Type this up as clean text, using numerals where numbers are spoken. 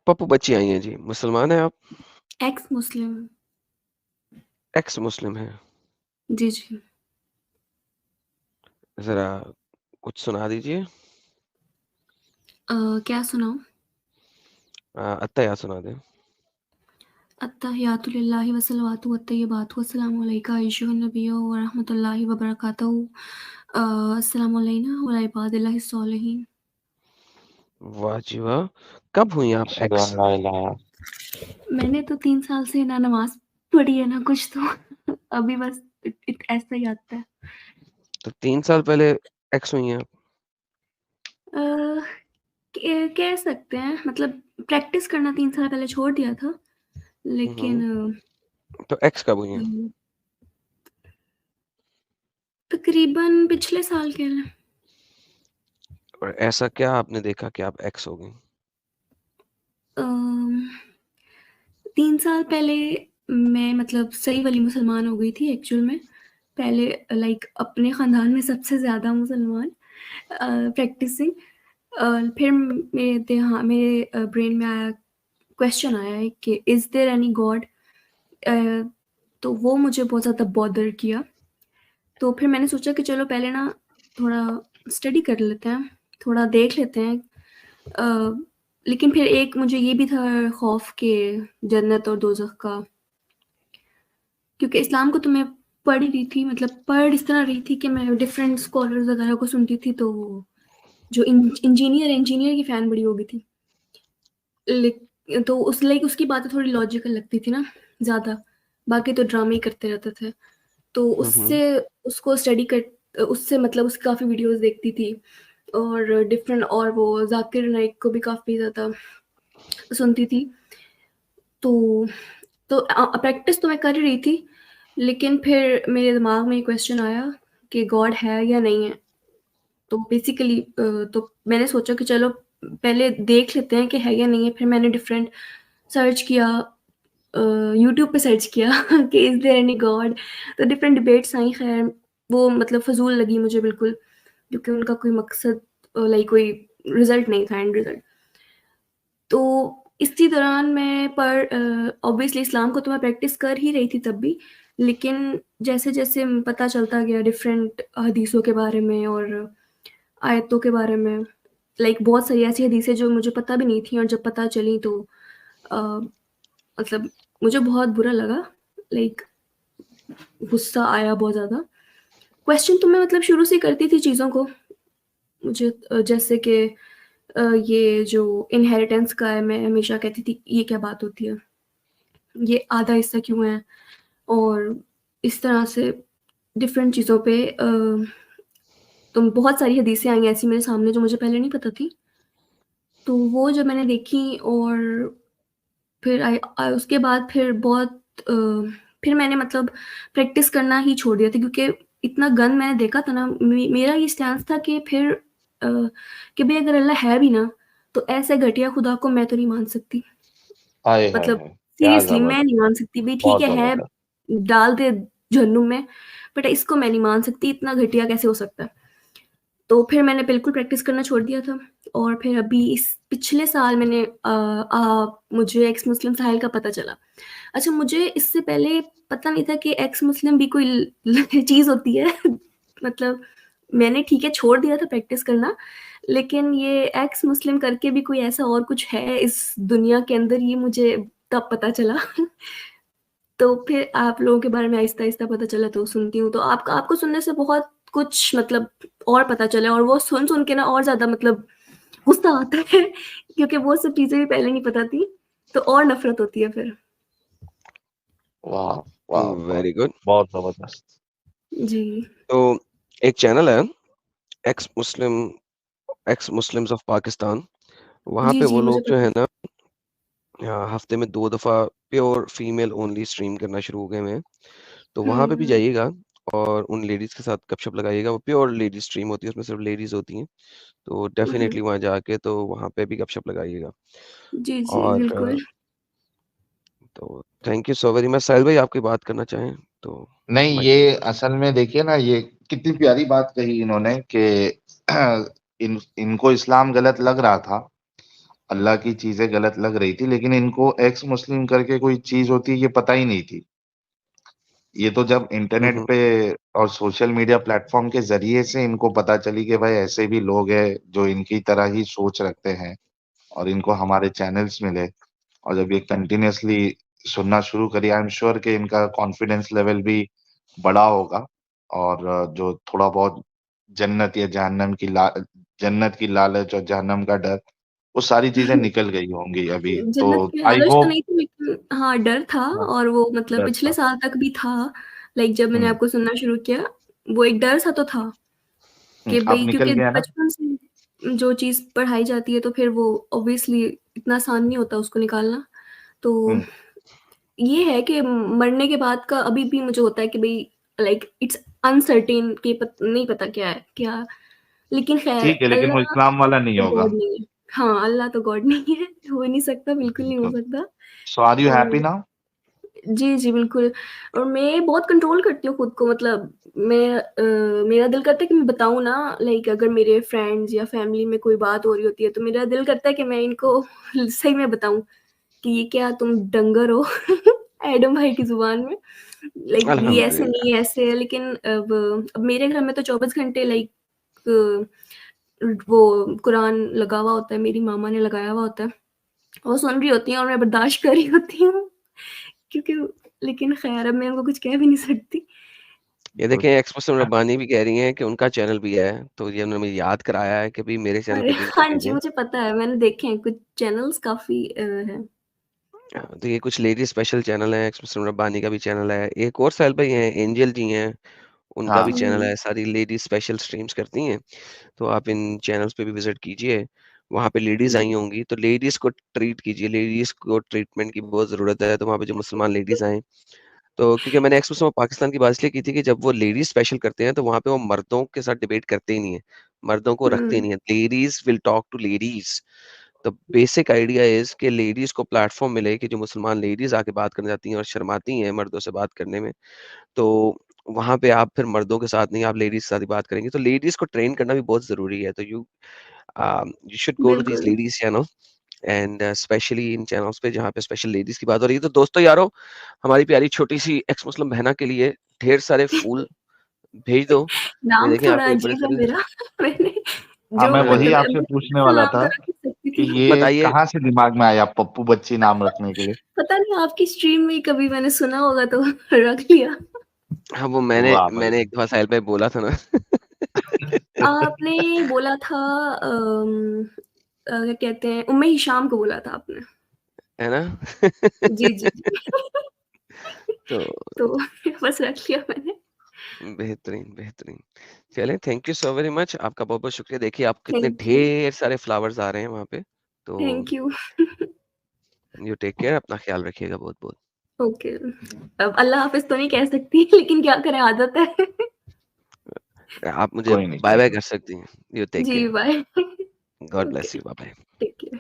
पप्पू बच्ची आई हैं जी। मुसलमान हैं आप? एक्स मुस्लिम। एक्स मुस्लिम हैं। जी, जी। ज़रा कुछ सुना दीजिए। क्या सुनाऊँ? अत्तहियात सुना दें। अत्तहियातु लिल्लाहि व सलवातु व तय्यबातु अस्सलामु अलैका अय्युहन नबिय्यु व रहमतुल्लाहि व बरकातहू। अस्सलामु अलैना व अला इबादिल्लाहिस सालिहीन। वाह जी वाह! कब हुई आप अशहदु एक्स? अन ला इलाहा मैंने तो 3 साल से ना नमाज़ पढ़ी है ना कुछ तो अभी बस ऐसा ही आता है। तो 3 साल पहले एक्स हुई हैं आप? अ, कह सकते हैं मतलब प्रैक्टिस करना 3 साल पहले छोड़ दिया था। हुँ, लेकिन हुँ। तो एक्स कब हुई हैं? तकरीबन पिछले साल कह लें। और ऐसा क्या आपने देखा कि आप एक्स हो गईं? 3 साल पहले मैं मतलब सही वाली मुसलमान हो गई थी एक्चुअल में। पहले लाइक अपने ख़ानदान में सबसे ज़्यादा मुसलमान प्रैक्टिसिंग। फिर मेरे ब्रेन में आया क्वेश्चन आया है कि इज़ देयर एनी गॉड? अ, तो वो मुझे बहुत ज़्यादा बॉदर किया। तो फिर मैंने सोचा कि चलो पहले ना थोड़ा स्टडी कर लेते हैं, थोड़ा देख लेते हैं। अ, लेकिन फिर एक मुझे ये भी था खौफ कि जन्नत और दोज़ख का, क्योंकि इस्लाम को तो मैं पढ़ ही रही थी, मतलब पढ़ इस तरह रही थी कि मैं डिफरेंट स्कॉलर्स वगैरह को सुनती थी, तो वो जो इंजीनियर की फ़ैन बड़ी हो गई थी। तो उसकी बातें थोड़ी लॉजिकल लगती थी ना ज़्यादा, बाकी तो ड्रामे ही करते रहते थे। तो हुँ, हुँ। उसको स्टडी कर उससे मतलब उसकी काफ़ी वीडियोज़ देखती थी, और डिफरेंट, और वो ज़ाकिर नाइक को भी काफ़ी ज़्यादा सुनती थी। तो प्रैक्टिस तो मैं कर ही रही थी, लेकिन फिर मेरे दिमाग में ये क्वेश्चन आया कि गॉड है या नहीं है? तो बेसिकली तो मैंने सोचा कि चलो पहले देख लेते हैं कि है या नहीं है। फिर मैंने डिफरेंट सर्च किया, यूट्यूब पे सर्च किया कि इज़ देयर एनी गॉड? तो डिफरेंट डिबेट्स आई, ख़ैर वो मतलब फ़िज़ूल लगी मुझे बिल्कुल, क्योंकि उनका कोई मकसद लाइक कोई रिज़ल्ट नहीं था, एंड रिज़ल्ट। तो इसी दौरान मैं ऑब्वियसली इस्लाम को तो मैं प्रैक्टिस कर ही रही थी तब भी, लेकिन जैसे-जैसे पता चलता गया डिफरेंट हदीसों के बारे में और आयतों के बारे में, लाइक बहुत सारी ऐसी हदीसें जो मुझे पता भी नहीं थी, और जब पता चली तो अ, मतलब मुझे बहुत बुरा लगा, लाइक गुस्सा आया बहुत ज़्यादा। क्वेश्चन तो मैं मतलब शुरू से ही करती थी चीज़ों को। मुझे जैसे कि ये जो इनहेरिटेंस का है, मैं हमेशा कहती थी ये क्या बात होती है? ये आधा हिस्सा क्यों है? और इस तरह से डिफरेंट चीज़ों पे तो बहुत सारी हदीसें आई ऐसी मेरे सामने जो मुझे पहले नहीं पता थी। तो वो जब मैंने देखी, और फिर उसके बाद फिर अ, फिर मैंने मतलब प्रैक्टिस करना ही छोड़ दिया था, क्योंकि इतना गंद मैंने देखा था ना। मेरा ये स्टैंस था कि फिर कि भई अगर अल्लाह है भी ना, तो ऐसे घटिया खुदा को मैं तो नहीं मान सकती। हाय हाय मतलब हाय! क्या सीरियसली मैं नहीं ज़बरदस्त! मान सकती, भई ठीक बहुत है, ज़बरदस्त। डाल दे जहन्नुम में, बट इसको मैं नहीं मान सकती, इतना घटिया कैसे हो सकता है? तो फिर मैंने बिल्कुल प्रैक्टिस करना छोड़ दिया था, और फिर अभी इस पिछले साल मुझे एक्स मुस्लिम साहिल का पता चला। अच्छा, मुझे इससे पहले पता नहीं था कि एक्स मुस्लिम भी कोई चीज़ होती है। मतलब मैंने ठीक है छोड़ दिया था प्रैक्टिस करना, लेकिन ये एक्स मुस्लिम करके भी कोई ऐसा और कुछ है इस दुनिया के अंदर, ये मुझे तब पता चला। तो फिर आप लोगों के बारे में आहिस्ता-आहिस्ता पता चला, तो सुनती हूँ। तो आपको सुनने से बहुत कुछ मतलब और पता चला, और वो सुन-सुन के ना और ज़्यादा मतलब गुस्सा आता है, क्योंकि वो सब चीज़ें भी पहले नहीं पता थी, तो और नफ़रत होती है फिर। वाह! वाह! वाह! Very good. बहुत ज़बरदस्त। जी। तो एक चैनल है x Muslim x Muslims of Pakistan. वहाँ जी, पे जी, वो मुझे लोग जो पता है है। ना हफ्ते में 2 दफ़ा प्योर फीमेल ओनली स्ट्रीम करना शुरू हो गए हुए हैं। तो हुँ, वहाँ पे भी हुँ। जाइएगा और उन लेडीज़ के साथ गपशप लगाइएगा। वो प्योर लेडीज़ स्ट्रीम होती है, उसमें सिर्फ़ लेडीज़ होती हैं। तो हुँ, हुँ। डेफ़िनेटली वहाँ जाके तो वहाँ पे भी गपशप लगाइएगा। जी, जी, और बिल्कुल। तो thank you so very much. Sahil भाई आप कोई बात करना चाहें तो नहीं, माइक ये असल में देखिए ना, ये कितनी प्यारी बात कही इन्होंने कि इनको इस्लाम गलत लग रहा था। अल्लाह की चीजें गलत लग रही थी, लेकिन इनको एक्स मुस्लिम करके कोई चीज होती है ये पता ही नहीं थी। ये तो जब इंटरनेट हम्म, पे और सोशल मीडिया प्लेटफॉर्म के जरिए से इनको पता चली कि भाई ऐसे भी लोग हैं जो इनकी तरह ही सोच रखते हैं, और इनको हमारे चैनल्स मिले, और जब ये कंटिन्यूअसली सुनना शुरू करी, आई एम श्योर कि इनका कॉन्फिडेंस लेवल भी बढ़ा होगा, और जो थोड़ा बहुत जन्नत या जन्नत की लालच और जहन्नम का डर, वो सारी चीजें निकल गई होंगी अभी। तो जन्नत की आई लालच तो होप। नहीं थी, लेकिन हाँ, डर था। हाँ, और वो मतलब डर पिछले था। साल तक भी था। लाइक जब मैंने हुँ, आपको सुनना शुरू किया, वो एक डर सा तो था हुँ, कि अब भई, निकल क्योंकि गया ना? बचपन से जो चीज़ पढ़ाई जाती है तो फिर वो ऑब्वियसली इतना आसान नहीं होता उसको निकालना। तो हुँ, ये है कि मरने के बाद का अभी भी मुझे होता है कि भई, लाइक इट्स अनसर्टेन, कि नहीं पता क्या है, क्या। लेकिन ख़ैर, ठीक है, लेकिन वो अल्लाह इस्लाम वाला नहीं तो होगा। गॉड नहीं है। हाँ, अल्लाह तो गॉड नहीं है, हो ही नहीं सकता, बिल्कुल नहीं हो बिल्कुल। सकता। सो आर यू हैप्पी और नाउ? जी, जी, बिल्कुल। और मैं बहुत कंट्रोल करती हूँ खुद को, मतलब मेरा दिल करता है कि मैं बताऊँ ना, लाइक अगर मेरे फ्रेंड्स या फैमिली में कोई बात हो रही होती है, तो मेरा दिल करता है कि मैं इनको सही में बताऊँ कि ये क्या तुम डंगर हो एडम भाई की ज़ुबान में। लाइक ये ऐसे अल्हम्दुलिल्लाह। नहीं है, ऐसे है। लेकिन अब मेरे घर में तो 24 घंटे लाइक वो कुरान लगा हुआ होता है, मेरी मामा ने लगाया हुआ होता है। वो सुन रही होती हैं और मैं बर्दाश्त कर रही होती हूँ, क्योंकि लेकिन ख़ैर, अब मैं उनको कुछ कह भी नहीं सकती। ये गुड। देखें, एक्स मुस्लिम रब्बानी भी कह रही हैं कि उनका चैनल भी है, तो ये उन्होंने मुझे याद कराया है कि भई मेरे चैनल अरे पे लिंक कर हाँ जी, दीजिए। मुझे पता है, मैंने देखे हैं कुछ चैनल्स काफ़ी हैं। तो ये कुछ लेडी स्पेशल चैनल है, एक्स मुस्लिम रब्बानी का भी चैनल है, एक और साहिल भाई हैं, एंजल जी हैं, उनका भी हाँ, चैनल हुँ, है, सारी लेडी स्पेशल स्ट्रीम्स करती हैं। तो आप इन चैनल्स पे भी विज़िट कीजिए, वहाँ पे लेडीज़ जी। आई होंगी, तो लेडीज़ को ट्रीट कीजिए, लेडीज़ को ट्रीटमेंट की बहुत ज़रूरत है, तो वहाँ पे जो मुसलमान लेडीज़ आएँ, तो क्योंकि मैंने एक्स मुस्लिम पाकिस्तान की बात इसलिए की थी कि जब वो लेडीज़ स्पेशल करते हैं, तो वहाँ पे वो मर्दों के साथ डिबेट करते ही नहीं हैं, मर्दों को रखते ही हुँ, नहीं हैं, ladies will talk to ladies. The basic idea is कि लेडीज़ को प्लेटफ़ॉर्म मिले कि जो मुसलमान लेडीज़ आके बात करना चाहती हैं और शर्माती हैं मर्दों से बात करने में, तो वहाँ पे आप फिर मर्दों के साथ नहीं, आप लेडीज़ के साथ ही बात करेंगे। तो लेडीज़ को ट्रेन करना भी बहुत ज़रूरी है। तो you should go to these बिल्कुल। Ladies channel and specially in channels पे जहाँ पे स्पेशल लेडीज़ की बात हो रही है। तो दोस्तों यारों, हमारी प्यारी छोटी-सी एक्स मुस्लिम बहना के लिए ढेर सारे फूल भेज दो। ये नाम देखें थोड़ा आपको एक बड़े अजीब है सारे मेरा मैंने हाँ, जो मैं वही मतलब आपसे पूछने ऐसा वाला नाम था तो रख ही सकती कि थी। ये बताइए। कहाँ से दिमाग में आया पप्पू बच्ची नाम रखने के लिए? पता नहीं, आपकी स्ट्रीम में ही कभी मैंने सुना होगा तो रख लिया। हाँ, वो मैंने वाह भाई मैंने वाह! एक दफ़ा साहिल भाई बोला था ना। आपने बोला था क्या कहते हैं, उम्मे हिशाम को बोला था आपने। है ना? जी, जी, जी। तो तो बस रख लिया मैंने। बेहतरीन, बेहतरीन। चलें, thank you so very much. आपका बहुत-बहुत शुक्रिया। देखिए, आपको कितने थैंक यू, ढेर सारे फ्लावर्स आ रहे हैं वहाँ पे। तो thank you. You take care, अपना ख़्याल रखिएगा बहुत-बहुत। ओके। अब अल्लाह हाफ़िज़ तो नहीं कह सकती लेकिन क्या करें, आदत है। आप मुझे कोई नहीं, कोई बाय-बाय नहीं। कर सकती हैं। यू टेक जी, care. Bye. God okay, bless you. Bye bye. Take care.